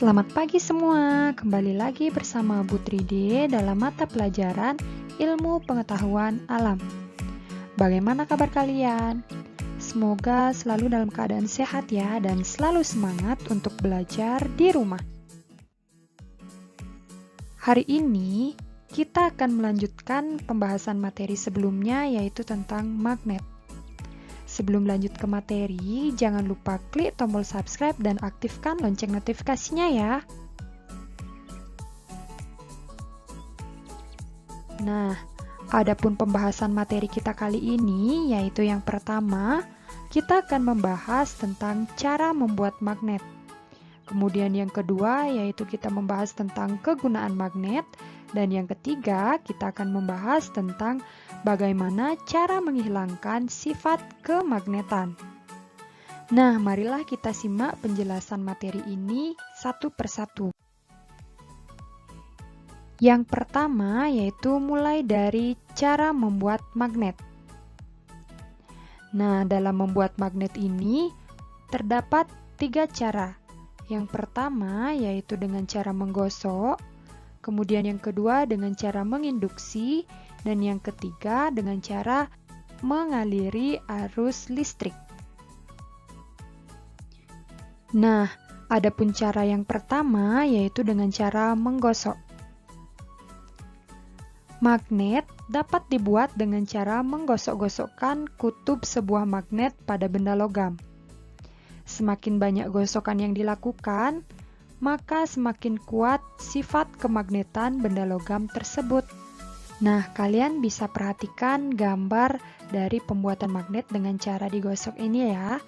Selamat pagi semua, kembali lagi bersama Bu Tride dalam mata pelajaran Ilmu Pengetahuan Alam. Bagaimana kabar kalian? Semoga selalu dalam keadaan sehat ya dan selalu semangat untuk belajar di rumah. Hari ini kita akan melanjutkan pembahasan materi sebelumnya yaitu tentang magnet. Sebelum lanjut ke materi, jangan lupa klik tombol subscribe dan aktifkan lonceng notifikasinya ya. Nah, adapun pembahasan materi kita kali ini, yaitu yang pertama, kita akan membahas tentang cara membuat magnet. Kemudian yang kedua, yaitu kita membahas tentang kegunaan magnet. Dan yang ketiga, kita akan membahas tentang bagaimana cara menghilangkan sifat kemagnetan. Nah, marilah kita simak penjelasan materi ini satu persatu. Yang pertama yaitu mulai dari cara membuat magnet. Nah, dalam membuat magnet ini terdapat 3 cara. Yang pertama yaitu dengan cara menggosok, kemudian yang kedua dengan cara menginduksi, dan yang ketiga dengan cara mengaliri arus listrik. Nah, adapun cara yang pertama yaitu dengan cara menggosok. Magnet dapat dibuat dengan cara menggosok-gosokkan kutub sebuah magnet pada benda logam. Semakin banyak gosokan yang dilakukan, maka semakin kuat sifat kemagnetan benda logam tersebut. Nah, kalian bisa perhatikan gambar dari pembuatan magnet dengan cara digosok ini ya.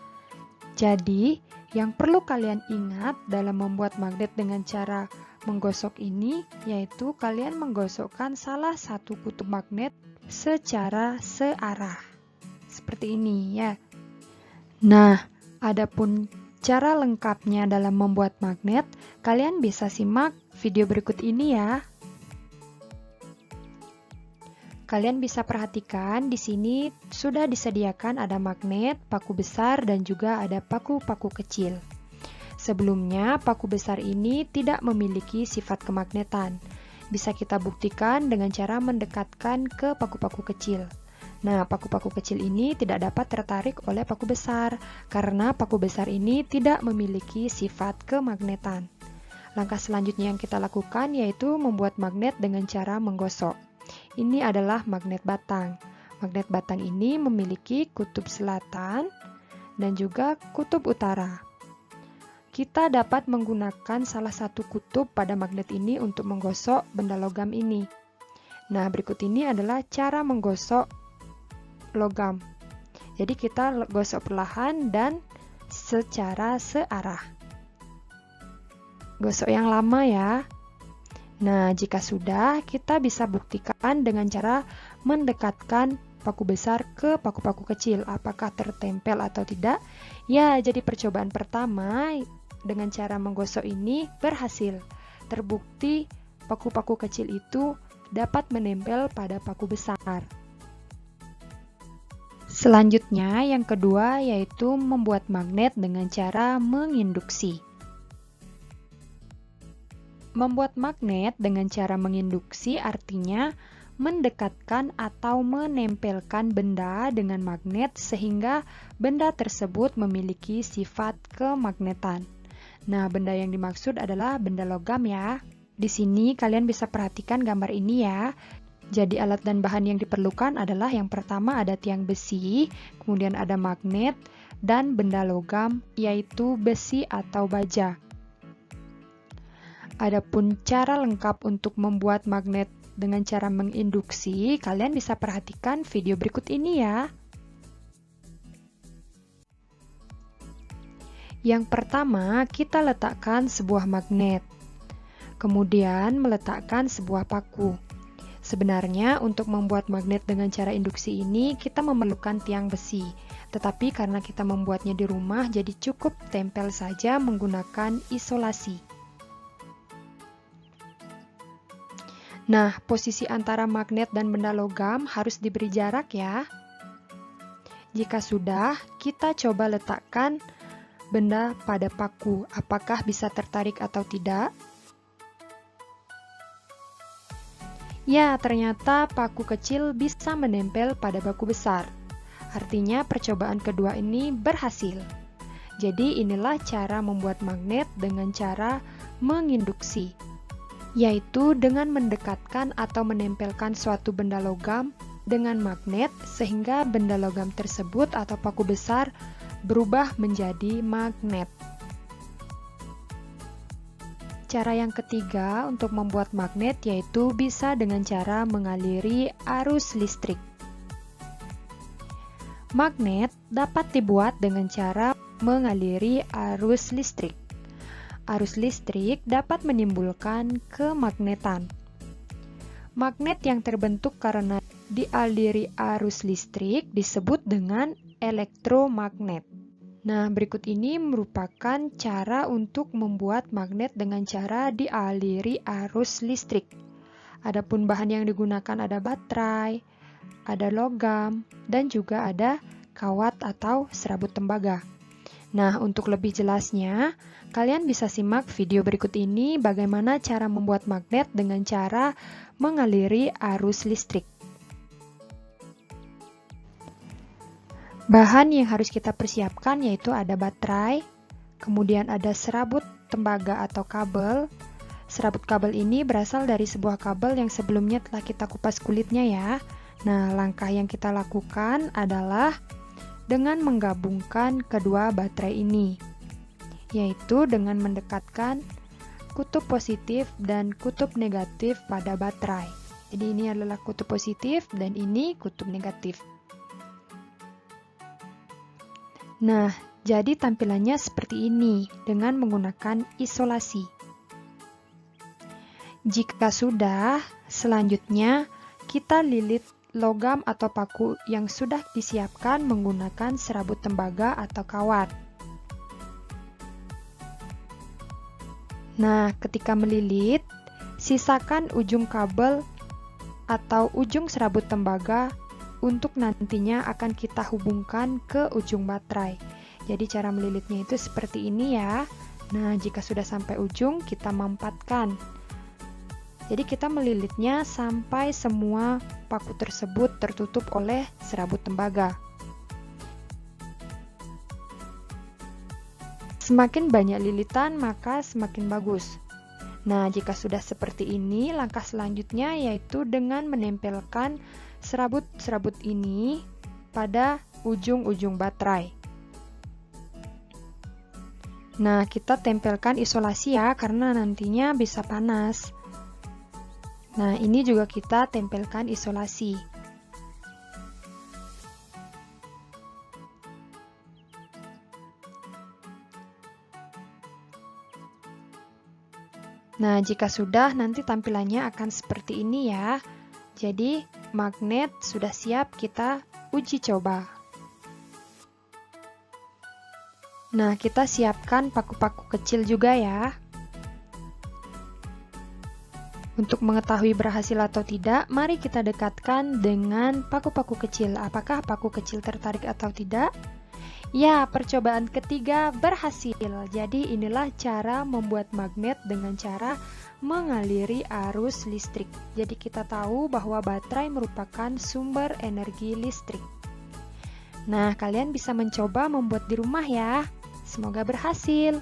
Jadi, yang perlu kalian ingat dalam membuat magnet dengan cara menggosok ini, yaitu kalian menggosokkan salah satu kutub magnet secara searah. Seperti ini ya. Nah, adapun cara lengkapnya dalam membuat magnet, kalian bisa simak video berikut ini ya. Kalian bisa perhatikan di sini sudah disediakan ada magnet, paku besar, dan juga ada paku-paku kecil. Sebelumnya, paku besar ini tidak memiliki sifat kemagnetan. Bisa kita buktikan dengan cara mendekatkan ke paku-paku kecil. Nah, paku-paku kecil ini tidak dapat tertarik oleh paku besar, karena paku besar ini tidak memiliki sifat kemagnetan. Langkah selanjutnya yang kita lakukan yaitu membuat magnet dengan cara menggosok. Ini adalah magnet batang. Magnet batang ini memiliki kutub selatan dan juga kutub utara. Kita dapat menggunakan salah satu kutub pada magnet ini untuk menggosok benda logam ini. Nah, berikut ini adalah cara menggosok logam. Jadi kita gosok perlahan dan secara searah. Gosok yang lama ya. Nah, jika sudah, kita bisa buktikan dengan cara mendekatkan paku besar ke paku-paku kecil. Apakah tertempel atau tidak? Ya, jadi percobaan pertama dengan cara menggosok ini berhasil. Terbukti paku-paku kecil itu dapat menempel pada paku besar. Selanjutnya, yang kedua yaitu membuat magnet dengan cara menginduksi. Membuat magnet dengan cara menginduksi artinya mendekatkan atau menempelkan benda dengan magnet sehingga benda tersebut memiliki sifat kemagnetan. Nah, benda yang dimaksud adalah benda logam ya. Di sini kalian bisa perhatikan gambar ini ya. Jadi alat dan bahan yang diperlukan adalah yang pertama ada tiang besi, kemudian ada magnet, dan benda logam yaitu besi atau baja. Adapun cara lengkap untuk membuat magnet dengan cara menginduksi, kalian bisa perhatikan video berikut ini ya. Yang pertama, kita letakkan sebuah magnet. Kemudian meletakkan sebuah paku. Sebenarnya untuk membuat magnet dengan cara induksi ini kita memerlukan tiang besi, tetapi karena kita membuatnya di rumah jadi cukup tempel saja menggunakan isolasi. Nah, posisi antara magnet dan benda logam harus diberi jarak ya. Jika sudah, kita coba letakkan benda pada paku, apakah bisa tertarik atau tidak? Ya, ternyata paku kecil bisa menempel pada paku besar. Artinya percobaan kedua ini berhasil. Jadi inilah cara membuat magnet dengan cara menginduksi, yaitu dengan mendekatkan atau menempelkan suatu benda logam dengan magnet sehingga benda logam tersebut atau paku besar berubah menjadi magnet. Cara yang ketiga untuk membuat magnet yaitu bisa dengan cara mengaliri arus listrik. Magnet dapat dibuat dengan cara mengaliri arus listrik. Arus listrik dapat menimbulkan kemagnetan. Magnet yang terbentuk karena dialiri arus listrik disebut dengan elektromagnet. Nah, berikut ini merupakan cara untuk membuat magnet dengan cara dialiri arus listrik. Adapun bahan yang digunakan ada baterai, ada logam, dan juga ada kawat atau serabut tembaga. Nah, untuk lebih jelasnya, kalian bisa simak video berikut ini bagaimana cara membuat magnet dengan cara mengaliri arus listrik. Bahan yang harus kita persiapkan yaitu ada baterai, kemudian ada serabut tembaga atau kabel. Serabut kabel ini berasal dari sebuah kabel yang sebelumnya telah kita kupas kulitnya ya. Nah, langkah yang kita lakukan adalah dengan menggabungkan kedua baterai ini, yaitu dengan mendekatkan kutub positif dan kutub negatif pada baterai. Jadi ini adalah kutub positif dan ini kutub negatif. Nah, jadi tampilannya seperti ini dengan menggunakan isolasi. Jika sudah, selanjutnya kita lilit logam atau paku yang sudah disiapkan menggunakan serabut tembaga atau kawat. Nah, ketika melilit, sisakan ujung kabel atau ujung serabut tembaga untuk nantinya akan kita hubungkan ke ujung baterai. Jadi cara melilitnya itu seperti ini ya. Nah, jika sudah sampai ujung, kita mampatkan. Jadi kita melilitnya sampai semua paku tersebut tertutup oleh serabut tembaga. Semakin banyak lilitan, maka semakin bagus. Nah, jika sudah seperti ini, langkah selanjutnya yaitu dengan menempelkan serabut-serabut ini pada ujung-ujung baterai. Nah, kita tempelkan isolasi ya, karena nantinya bisa panas. Nah, ini juga kita tempelkan isolasi. Nah, jika sudah, nanti tampilannya akan seperti ini ya. Jadi, magnet sudah siap kita uji coba. Nah, kita siapkan paku-paku kecil juga ya. Untuk mengetahui berhasil atau tidak, mari kita dekatkan dengan paku-paku kecil. Apakah paku kecil tertarik atau tidak? Ya, percobaan ketiga berhasil. Jadi inilah cara membuat magnet dengan cara mengaliri arus listrik. Jadi kita tahu bahwa baterai merupakan sumber energi listrik. Nah, kalian bisa mencoba membuat di rumah ya. Semoga berhasil.